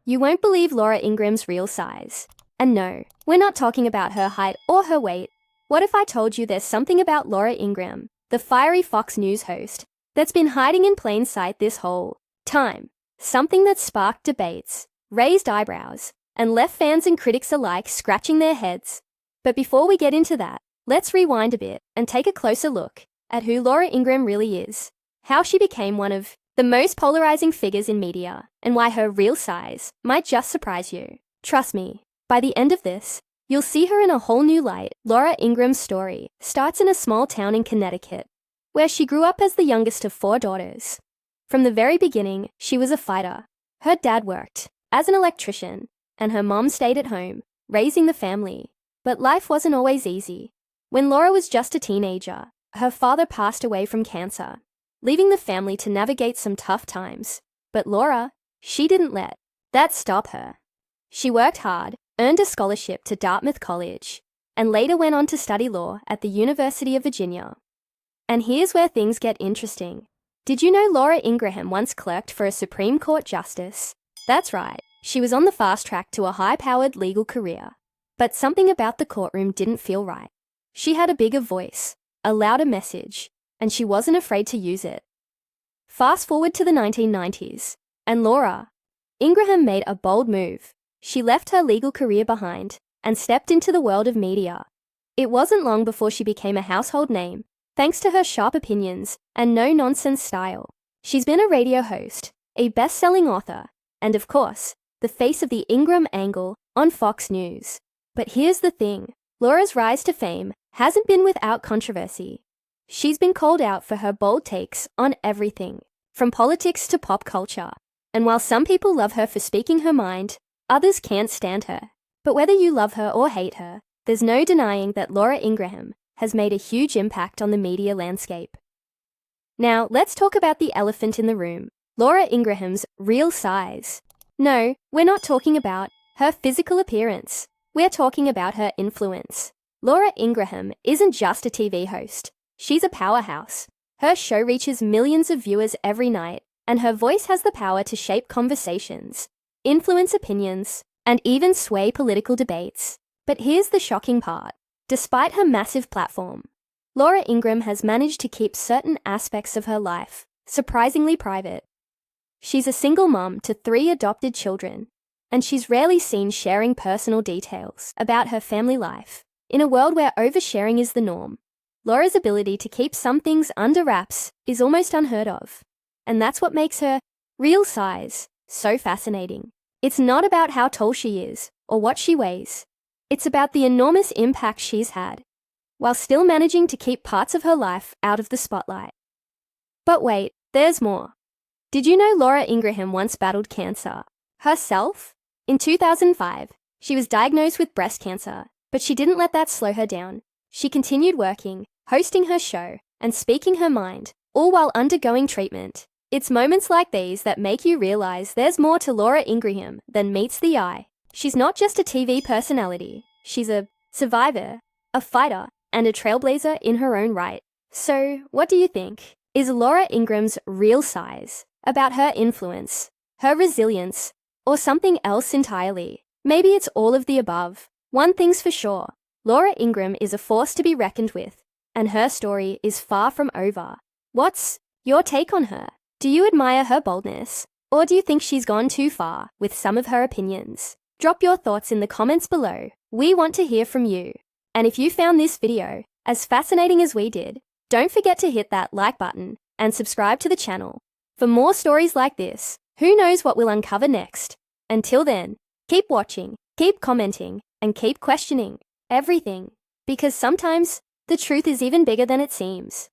You won't believe Laura Ingram's real size. And no, we're not talking about her height or her weight. What if I told you there's something about Laura Ingraham, the fiery Fox News host, that's been hiding in plain sight this whole time? Something that sparked debates, raised eyebrows, and left fans and critics alike scratching their heads. But before we get into that, let's rewind a bit and take a closer look at who Laura Ingraham really is, how she became one of the most polarizing figures in media, and why her real size might just surprise you. Trust me, by the end of this, you'll see her in a whole new light. Laura Ingraham's story starts in a small town in Connecticut, where she grew up as the youngest of 4 daughters. From the very beginning, she was a fighter. Her dad worked as an electrician, and her mom stayed at home, raising the family. But life wasn't always easy. When Laura was just a teenager, her father passed away from cancer, leaving the family to navigate some tough times. But Laura, she didn't let that stop her. She worked hard, earned a scholarship to Dartmouth College, and later went on to study law at the University of Virginia. And here's where things get interesting. Did you know Laura Ingraham once clerked for a Supreme Court justice? That's right, she was on the fast track to a high-powered legal career. But something about the courtroom didn't feel right. She had a bigger voice, a louder message, and she wasn't afraid to use it. Fast forward to the 1990s, and Laura Ingraham made a bold move. She left her legal career behind and stepped into the world of media. It wasn't long before she became a household name, thanks to her sharp opinions and no-nonsense style. She's been a radio host, a best-selling author, and of course, the face of the Ingraham angle on Fox News. But here's the thing, Laura's rise to fame hasn't been without controversy. She's been called out for her bold takes on everything, from politics to pop culture. And while some people love her for speaking her mind, others can't stand her. But whether you love her or hate her, there's no denying that Laura Ingraham has made a huge impact on the media landscape. Now, let's talk about the elephant in the room, Laura Ingraham's real size. No, we're not talking about her physical appearance. We're talking about her influence. Laura Ingraham isn't just a TV host. She's a powerhouse. Her show reaches millions of viewers every night, and her voice has the power to shape conversations, influence opinions, and even sway political debates. But here's the shocking part. Despite her massive platform, Laura Ingraham has managed to keep certain aspects of her life surprisingly private. She's a single mom to 3 adopted children, and she's rarely seen sharing personal details about her family life. In a world where oversharing is the norm, Laura's ability to keep some things under wraps is almost unheard of. And that's what makes her real size so fascinating. It's not about how tall she is or what she weighs. It's about the enormous impact she's had, while still managing to keep parts of her life out of the spotlight. But wait, there's more. Did you know Laura Ingraham once battled cancer herself? In 2005, she was diagnosed with breast cancer, but she didn't let that slow her down. She continued working, hosting her show, and speaking her mind, all while undergoing treatment. It's moments like these that make you realize there's more to Laura Ingraham than meets the eye. She's not just a TV personality. She's a survivor, a fighter, and a trailblazer in her own right. So, what do you think? Is Laura Ingraham's real size about her influence, her resilience, or something else entirely? Maybe it's all of the above. One thing's for sure, Laura Ingraham is a force to be reckoned with, and her story is far from over. What's your take on her? Do you admire her boldness, or do you think she's gone too far with some of her opinions? Drop your thoughts in the comments below. We want to hear from you. And if you found this video as fascinating as we did, don't forget to hit that like button and subscribe to the channel. For more stories like this, who knows what we'll uncover next? Until then, keep watching, keep commenting, and keep questioning everything. Because sometimes the truth is even bigger than it seems.